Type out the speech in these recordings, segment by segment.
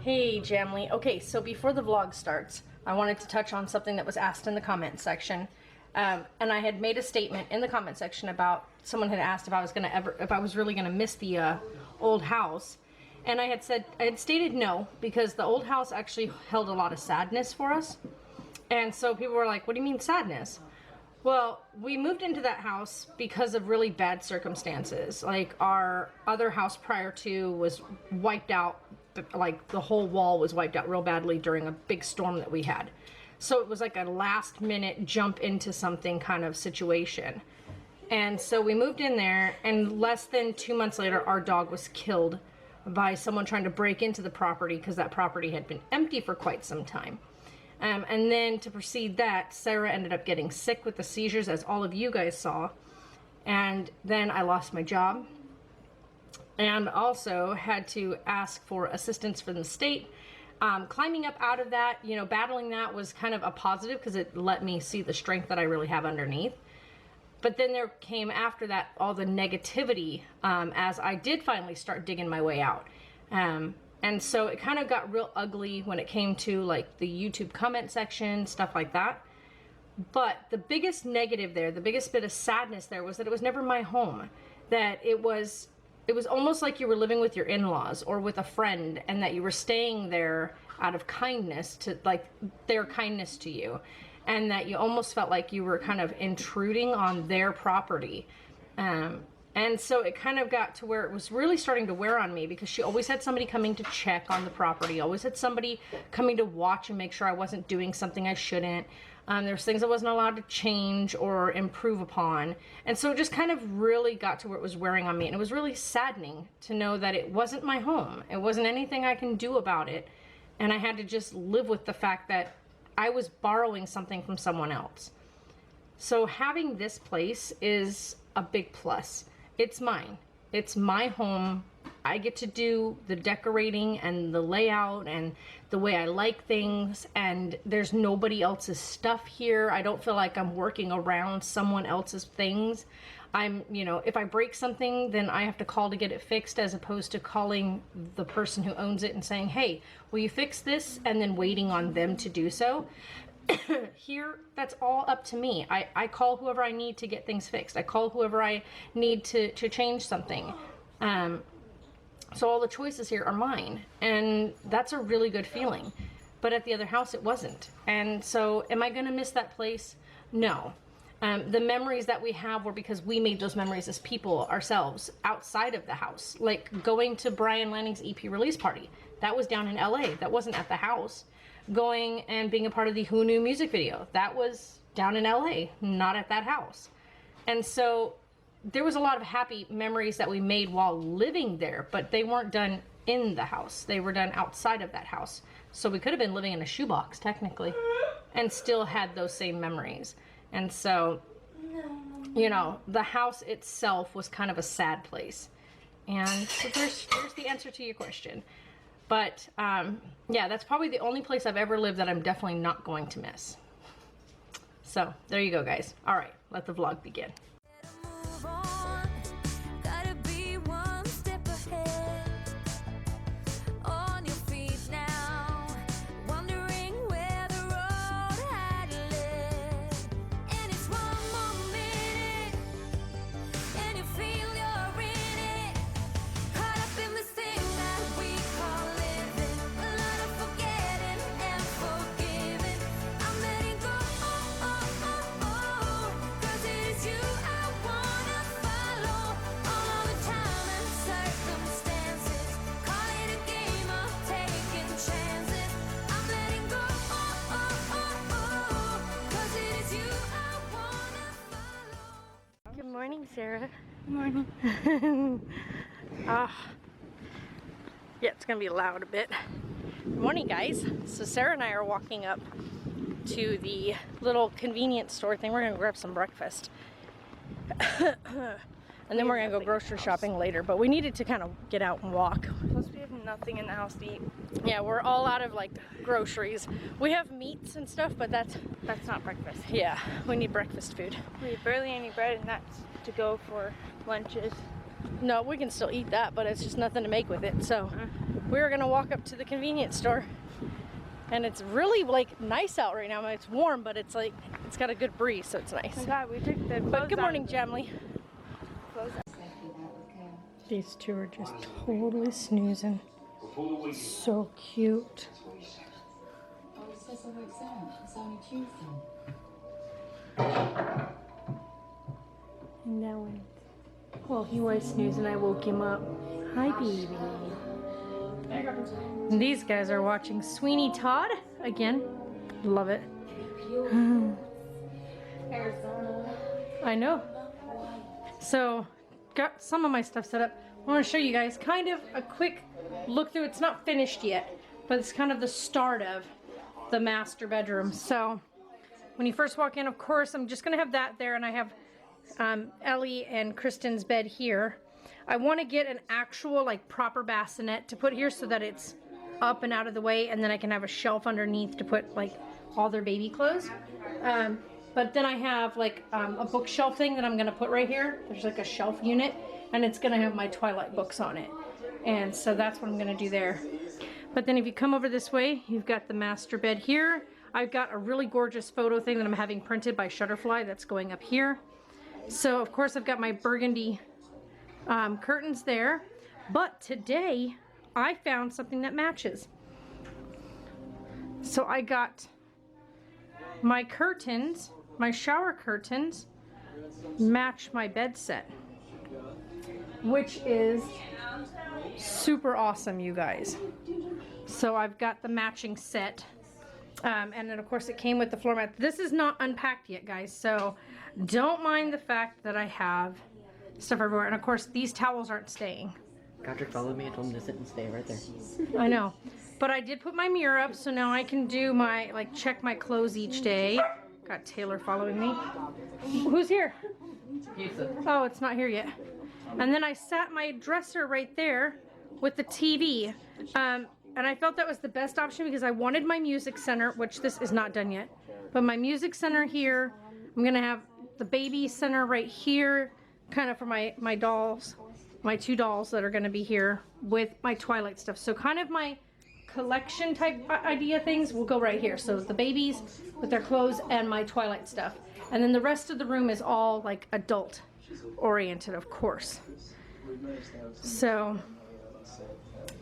Hey Jamily. Okay, so before the vlog starts, I wanted to touch on something that was asked in the comment section. And I had made a statement in the comment section about someone had asked if I was really gonna miss the old house. And I had stated no, because the old house actually held a lot of sadness for us. And so people were like, what do you mean sadness? Well, we moved into that house because of really bad circumstances. Like, our other house prior to was wiped out, like the whole wall was wiped out real badly during a big storm that we had. So it was like a last minute jump into something kind of situation. And so we moved in there, and less than 2 months later, our dog was killed by someone trying to break into the property because that property had been empty for quite some time. And then to precede that, Sarah ended up getting sick with the seizures, as all of you guys saw. And then I lost my job and also had to ask for assistance from the state. Climbing up out of that, you know, battling that was kind of a positive because it let me see the strength that I really have underneath. But then there came after that all the negativity as I did finally start digging my way out. And so it kind of got real ugly when it came to like the YouTube comment section, stuff like that. But the biggest negative there, the biggest bit of sadness there, was that it was never my home. That it was almost like you were living with your in-laws or with a friend, and that you were staying there out of kindness to, like, their kindness to you. And that you almost felt like you were kind of intruding on their property. And so it kind of got to where it was really starting to wear on me, because she always had somebody coming to check on the property, always had somebody coming to watch and make sure I wasn't doing something I shouldn't. There's things I wasn't allowed to change or improve upon. And so it just kind of really got to where it was wearing on me. And it was really saddening to know that it wasn't my home. It wasn't anything I can do about it. And I had to just live with the fact that I was borrowing something from someone else. So having this place is a big plus. It's mine. It's my home. I get to do the decorating and the layout and the way I like things, and there's nobody else's stuff here. I don't feel like I'm working around someone else's things. You know, if I break something, then I have to call to get it fixed, as opposed to calling the person who owns it and saying, hey, will you fix this? And then waiting on them to do so. Here, that's all up to me. I call whoever I need to get things fixed. I call whoever I need to change something. So all the choices here are mine, and that's a really good feeling. But at the other house, it wasn't. And so am I gonna miss that place? No. The memories that we have were because we made those memories as people ourselves outside of the house. Like going to Brian Lanning's EP release party. That was down in LA. That wasn't at the house. Going and being a part of the Who Knew music video. That was down in LA, not at that house. And so there was a lot of happy memories that we made while living there, but they weren't done in the house. They were done outside of that house. So we could have been living in a shoebox, technically, and still had those same memories. And so, you know, the house itself was kind of a sad place. And so there's the answer to your question. But yeah, that's probably the only place I've ever lived that I'm definitely not going to miss. So there you go, guys. All right, let the vlog begin. Good morning, Sarah. Good morning. Yeah, it's gonna be loud a bit. Good morning, guys. So Sarah and I are walking up to the little convenience store thing. We're gonna grab some breakfast. And then we're gonna go grocery shopping later, but we needed to kind of get out and walk. Plus we have nothing in the house to eat. Yeah, we're all out of like groceries. We have meats and stuff, but that's not breakfast. Yeah, we need breakfast food. We have barely any bread, and that's to go for lunches. No, we can still eat that, but it's just nothing to make with it. So we were gonna walk up to the convenience store, and it's really like nice out right now. It's warm, but it's like it's got a good breeze, so it's nice. Oh my God, we took the But good clothes morning, out. Jamily. Clothes out. These two are just totally snoozing. So cute. Oh, it says the week's out. It's only Tuesday. And now well, he was snoozing, I woke him up. Hi, baby. And these guys are watching Sweeney Todd again. Love it. I know. So, got some of my stuff set up. I want to show you guys kind of a quick look through. It's not finished yet, but it's kind of the start of the master bedroom. So, when you first walk in, of course, I'm just going to have that there, and I have Ellie and Kristen's bed here. I want to get an actual like proper bassinet to put here so that it's up and out of the way, and then I can have a shelf underneath to put like all their baby clothes. But then I have like a bookshelf thing that I'm gonna put right here. There's like a shelf unit, and it's gonna have my Twilight books on it. And so that's what I'm gonna do there. But then if you come over this way, you've got the master bed here. I've got a really gorgeous photo thing that I'm having printed by Shutterfly that's going up here. So of course I've got my burgundy curtains there, but today I found something that matches. So I got my curtains, my shower curtains match my bed set, which is super awesome, you guys. So I've got the matching set. And then of course it came with the floor mat. This is not unpacked yet, guys, so don't mind the fact that I have stuff everywhere. And of course these towels aren't staying. Patrick followed me and told him to sit and stay right there. I know, but I did put my mirror up, so now I can do my, like, check my clothes each day. Got Taylor following me. Who's here? Pizza. Oh, it's not here yet. And then I sat my dresser right there with the TV. And I felt that was the best option because I wanted my music center, which this is not done yet, but my music center here. I'm gonna have the baby center right here, kind of for my dolls, my two dolls that are gonna be here with my Twilight stuff. So kind of my collection type idea things will go right here. So the babies with their clothes and my Twilight stuff. And then the rest of the room is all like adult oriented, of course. So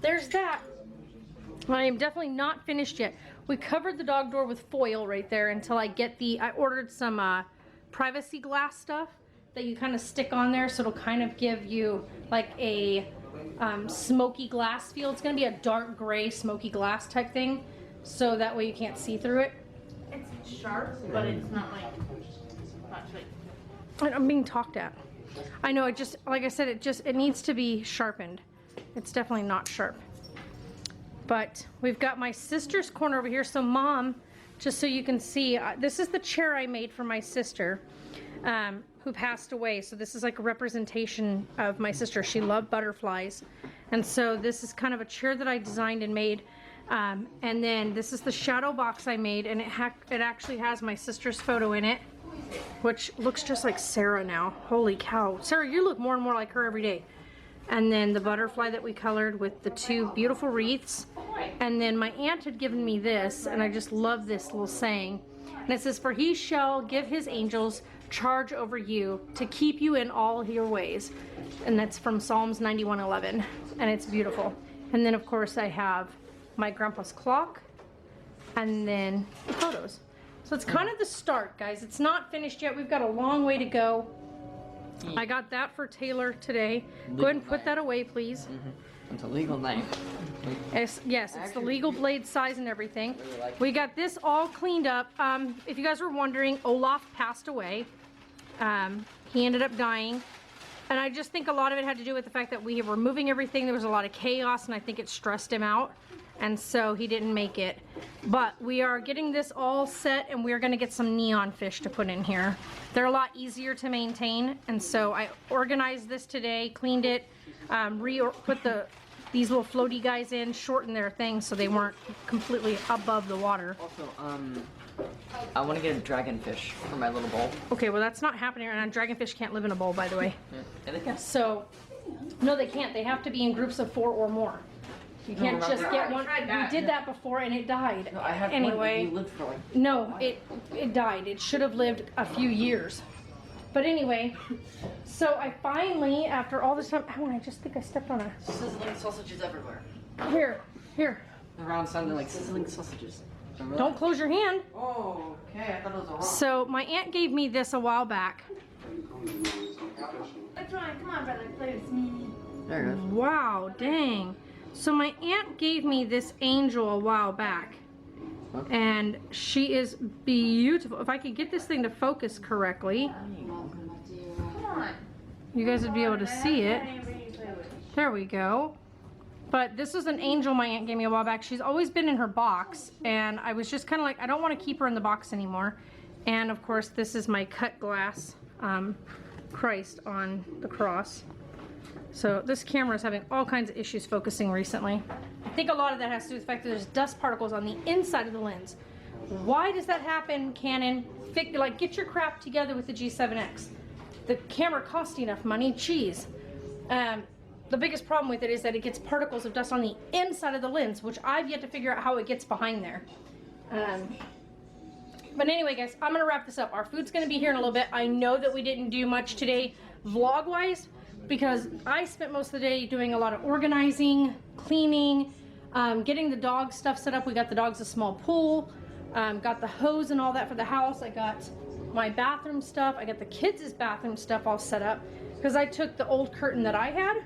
there's that. I am definitely not finished yet. We covered the dog door with foil right there until I get I ordered some privacy glass stuff that you kind of stick on there, so it'll kind of give you like a smoky glass feel. It's gonna be a dark gray smoky glass type thing, so that way you can't see through it. It's sharp, but it's not like, I'm being talked at. I know, it just, like I said, it needs to be sharpened. It's definitely not sharp. But we've got my sister's corner over here. So Mom, just so you can see, this is the chair I made for my sister who passed away. So this is like a representation of my sister. She loved butterflies. And so this is kind of a chair that I designed and made. And then this is the shadow box I made, and it actually has my sister's photo in it, which looks just like Sarah now. Holy cow. Sarah, you look more and more like her every day. And then the butterfly that we colored with the two beautiful wreaths. And then my aunt had given me this, and I just love this little saying. And it says, "For he shall give his angels charge over you to keep you in all your ways." And that's from Psalms 91:11. And it's beautiful. And then of course I have my grandpa's clock, and then the photos. So it's kind of the start, guys. It's not finished yet. We've got a long way to go. I got that for Taylor today. Go ahead and put that away, please. It's a legal knife. Yes, it's the legal blade size and everything. We got this all cleaned up. If you guys were wondering, Olaf passed away. He ended up dying. And I just think a lot of it had to do with the fact that we were moving everything. There was a lot of chaos, and I think it stressed him out. And so he didn't make it. But we are getting this all set, and we're gonna get some neon fish to put in here. They're a lot easier to maintain, and so I organized this today, cleaned it, put these little floaty guys in, shortened their thing so they weren't completely above the water. Also, I want to get a dragonfish for my little bowl. Okay, well that's not happening right now. Dragonfish can't live in a bowl, by the way. Yeah, they can. So, no, they can't. They have to be in groups of 4 or more. You can't No, just no, get I one. tried that. We did that before and it died. No, I have Anyway. one. You lived for like. No, it died. It should have lived a few years. But anyway, so I finally, after all this time, oh, I just think I stepped on a. Sizzling sausages everywhere. Here. Around sounded like sizzling sausages. Don't close your hand. Oh, okay. I thought it was a rock. So my aunt gave me this a while back. That's right. Come on, brother. Play with me. There it goes. Wow, dang. So my aunt gave me this angel a while back. And she is beautiful. If I could get this thing to focus correctly, Come on. you guys would be able to see it. There we go. But this was an angel my aunt gave me a while back. She's always been in her box, and I was just kind of like, I don't want to keep her in the box anymore. And of course, this is my cut glass Christ on the cross. So this camera is having all kinds of issues focusing recently. I think a lot of that has to do with the fact that there's dust particles on the inside of the lens. Why does that happen, Canon? Get your crap together with the G7X. The camera cost enough money, geez. The biggest problem with it is that it gets particles of dust on the inside of the lens, which I've yet to figure out how it gets behind there. But anyway, guys, I'm gonna wrap this up. Our food's gonna be here in a little bit. I know that we didn't do much today vlog-wise because I spent most of the day doing a lot of organizing, cleaning, getting the dog stuff set up. We got the dogs a small pool, got the hose and all that for the house. I got my bathroom stuff. I got the kids' bathroom stuff all set up because I took the old curtain that I had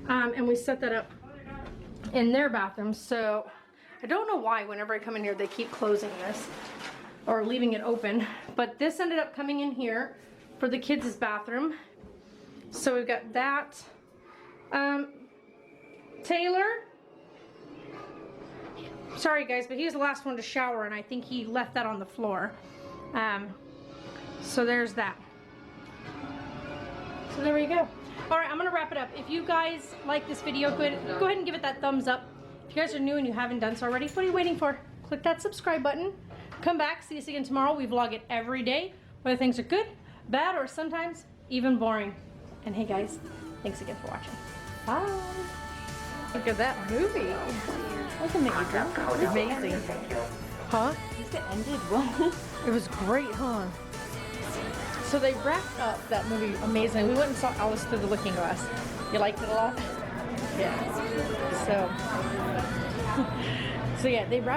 and we set that up in their bathroom. So I don't know why whenever I come in here they keep closing this or leaving it open, but this ended up coming in here for the kids' bathroom. So we've got that. Taylor, sorry guys, but he was the last one to shower and I think he left that on the floor. So there's that. So there we go. All right, I'm gonna wrap it up. If you guys like this video, go ahead and give it that thumbs up. If you guys are new and you haven't done so already, what are you waiting for? Click that subscribe button. Come back, see us again tomorrow. We vlog it every day, whether things are good, bad, or sometimes even boring. And hey guys, thanks again for watching. Bye. Look at that movie. That's amazing. Amazing. Huh? It ended well. It was great, huh? So they wrapped up that movie amazingly. We went and saw Alice Through the Looking Glass. You liked it a lot? Yeah. So yeah, they wrapped